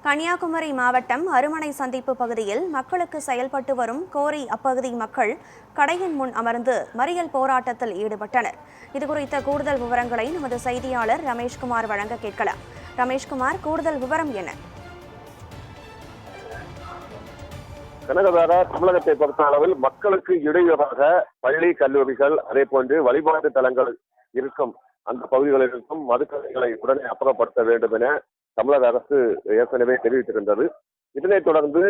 கன்னியாகுமரி மாவட்டம் அருமனை சந்திப்பு பகுதியில் மக்களுக்கு செயல்பட்டு வரும் கோரி அப்பகுதி மக்கள் கடையின் முன் அமர்ந்து மறியல் போராட்டத்தில் ஈடுபட்டனர். இதுகுறித்த கூடுதல் விவரங்களை நமது செய்தியாளர் ரமேஷ்குமார் வழங்க கேட்கலாம். ரமேஷ்குமார், கூடுதல் விவரம் என்ன? கனகதாரா, தமிழகத்தை பொறுத்த அளவில் மக்களுக்கு இடையூறாக பள்ளி, கல்லூரிகள், அதே போன்று வழிபாட்டு தலங்கள் இருக்கும் அந்த பகுதிகளில் இருக்கும் மதுக்கடைகளை உடனே அப்புறப்படுத்த வேண்டும் என தமிழக அரசு ஏற்கனவே தெரிவித்திருந்தது. இதனைத் தொடர்ந்து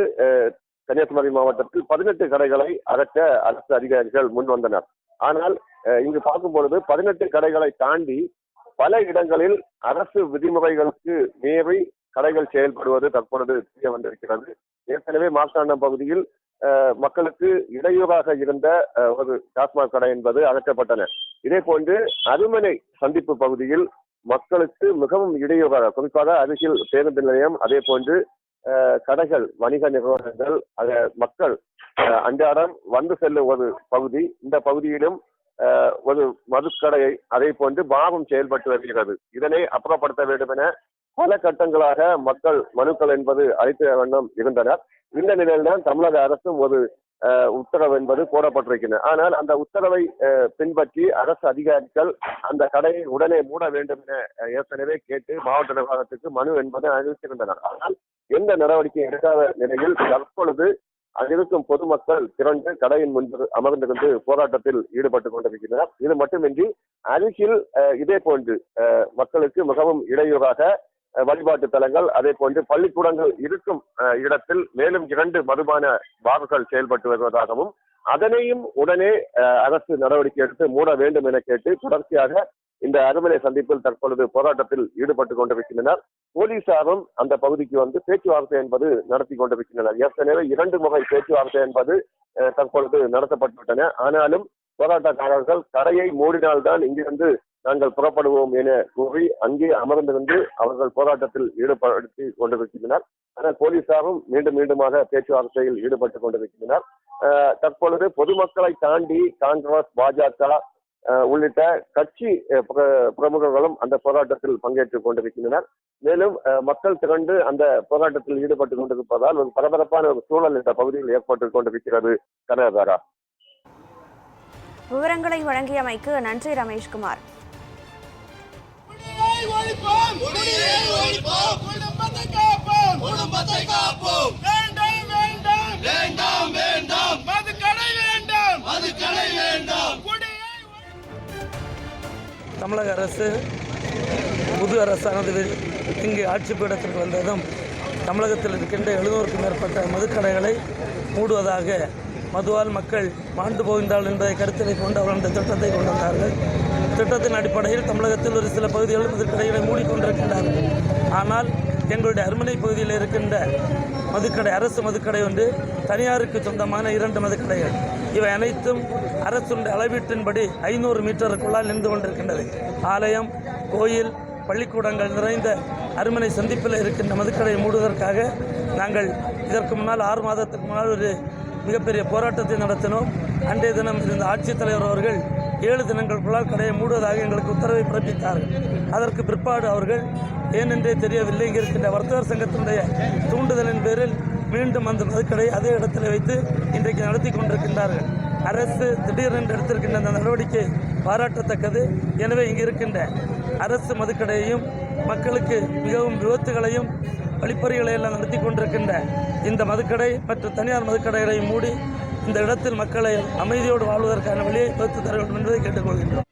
கன்னியாகுமரி மாவட்டத்தில் 18 கடைகளை அகற்ற அரசு அதிகாரிகள் முன் வந்தனர். ஆனால் இங்கு பார்க்கும் பொழுது 18 கடைகளை தாண்டி பல இடங்களில் அரசு விதிமுறைகளுக்கு மீறி கடைகள் செயல்படுவது தற்பொழுது தெரிய வந்திருக்கிறது. ஏற்கனவே மார்த்தாண்டம் பகுதியில் மக்களுக்கு இடையூறாக இருந்த ஒரு டாஸ்மாக் கடை என்பது அகற்றப்பட்டன. இதே போன்று அருமனை சந்திப்பு பகுதியில் மக்களுக்கு மிகவும் இடையூறாக, குறிப்பாக அருகில் பேருந்து நிலையம், அதே போன்று கடைகள், வணிக நிறுவனங்கள், மக்கள் அன்றாடம் வந்து செல்லும் ஒரு பகுதி. இந்த பகுதியிலும் ஒரு மதுக்கடையை, அதே போன்று பாகம் செயல்பட்டு வருகிறது. இதனை அப்புறப்படுத்த வேண்டும் என பல கட்டங்களாக மக்கள் மனுக்கள் என்பது அளித்த வண்ணம் இருந்தனர். இந்த நிலையில்தான் தமிழக அரசும் ஒரு உத்தரவு என்பது போடப்பட்டிருக்கின்றன. ஆனால் அந்த உத்தரவை பின்பற்றி அரசு அதிகாரிகள் அந்த கடையை உடனே மூட வேண்டும் என ஏற்கனவே கேட்டு மாவட்ட நிர்வாகத்துக்கு மனு என்பதை அறிவித்திருந்தனர். ஆனால் எந்த நடவடிக்கை எடுக்காத நிலையில் தற்பொழுது அங்கிருக்கும் பொதுமக்கள் திரண்டு கடையின் முன்பு அமர்ந்திருந்து போராட்டத்தில் ஈடுபட்டுக் கொண்டிருக்கின்றனர். இது மட்டுமின்றி அருகில் இதே போன்று மக்களுக்கு மிகவும் இடையூறாக வழிபாட்டு தலங்கள், அதே போன்று பள்ளிக்கூடங்கள் இருக்கும் இடத்தில் மேலும் 2 மதுபான பார்கள் செயல்பட்டு வருவதாகவும் அதனையும் உடனே அரசு நடவடிக்கை எடுத்து மூட வேண்டும் என கேட்டு தொடர்ச்சியாக இந்த அருமனை சந்திப்பில் தற்பொழுது போராட்டத்தில் ஈடுபட்டுக் கொண்டிருக்கின்றனர். போலீசாரும் அந்த பகுதிக்கு வந்து பேச்சுவார்த்தை என்பது நடத்தி கொண்டிருக்கின்றனர். ஏற்கனவே 2 முறை பேச்சுவார்த்தை என்பது தற்பொழுது நடத்தப்பட்டுவிட்டன. ஆனாலும் போராட்டக்காரர்கள் கடையை மூடினால்தான் இங்கிருந்து நாங்கள் புறப்படுவோம் என கூறி அங்கே அமர்ந்திருந்து அவர்கள் போராட்டத்தில் ஈடுபடுத்தி கொண்டிருக்கின்றனர். ஆனால் போலீசாரும் மீண்டுமாக பேச்சுவார்த்தையில் ஈடுபட்டுக் கொண்டிருக்கின்றனர். தற்பொழுது பொதுமக்களை தாண்டி காங்கிரஸ், பாஜக உள்ளிட்ட கட்சி பிரமுகர்களும் அந்த போராட்டத்தில் பங்கேற்றுக் கொண்டிருக்கின்றனர். மேலும் மக்கள் திரண்டு அந்த போராட்டத்தில் ஈடுபட்டுக் கொண்டிருப்பதால் ஒரு பரபரப்பான ஒரு சூழல் இந்த பகுதியில் ஏற்பட்டுக் கொண்டிருக்கிறது. கனகதாரா, விவரங்களை வழங்கியமைக்கு நன்றி ரமேஷ்குமார். தமிழக அரசு புது அரசானது இங்கு ஆட்சி பீடத்திற்கு வந்ததும் தமிழகத்தில் இருக்கின்ற 700க்கும் மேற்பட்ட மதுக்கடைகளை மூடுவதாக மதுவால் மக்கள் மாண்டு போகின்றார்கள் என்பதை கருத்திலை கொண்டு அவர்கள் இந்த திட்டத்தை கொண்டு வந்தார்கள். திட்டத்தின் அடிப்படையில் தமிழகத்தில் ஒரு சில பகுதிகளில் மதுக்கடைகளை மூடிக்கொண்டிருக்கின்றார்கள். ஆனால் எங்களுடைய அருமனை பகுதியில் இருக்கின்ற மதுக்கடை, அரசு மதுக்கடை ஒன்று, தனியாருக்கு சொந்தமான 2 மதுக்கடைகள், இவை அனைத்தும் அரசுடைய அளவீட்டின்படி 500 மீட்டருக்குள்ளால் நின்று கொண்டிருக்கின்றது. ஆலயம், கோயில், பள்ளிக்கூடங்கள் நிறைந்த அருமனை சந்திப்பில் இருக்கின்ற மதுக்கடையை மூடுவதற்காக நாங்கள் இதற்கு முன்னால் 6 மாதத்துக்கு முன்னால் ஒரு மிகப்பெரிய போராட்டத்தை நடத்தினோம். அன்றைய தினம் இருந்த ஆட்சித்தலைவர் அவர்கள் 7 தினங்களுக்குள்ளால் கடையை மூடுவதாக எங்களுக்கு உத்தரவை பிறப்பித்தார்கள். அதற்கு பிற்பாடு அவர்கள் ஏனென்றே தெரியவில்லை, இங்கே இருக்கின்ற வர்த்தகர் சங்கத்தினுடைய தூண்டுதலின் பேரில் மீண்டும் அந்த மதுக்கடையை அதே இடத்தில் வைத்து இன்றைக்கு நடத்தி கொண்டிருக்கின்றார்கள். அரசு திடீரென்று எடுத்திருக்கின்ற அந்த நடவடிக்கை பாராட்டத்தக்கது. எனவே இங்கு இருக்கின்ற அரசு மதுக்கடையையும் மக்களுக்கு மிகவும் விபத்துகளையும் வழிப்பறிகளை எல்லாம் நடத்தி கொண்டிருக்கின்ற இந்த மதுக்கடை மற்றும் தனியார் மதுக்கடைகளை மூடி இந்த இடத்தில் மக்களை அமைதியோடு வாழ்வதற்கான வழியை வகுத்து தர வேண்டும் என்பதை கேட்டுக்கொள்கின்றோம்.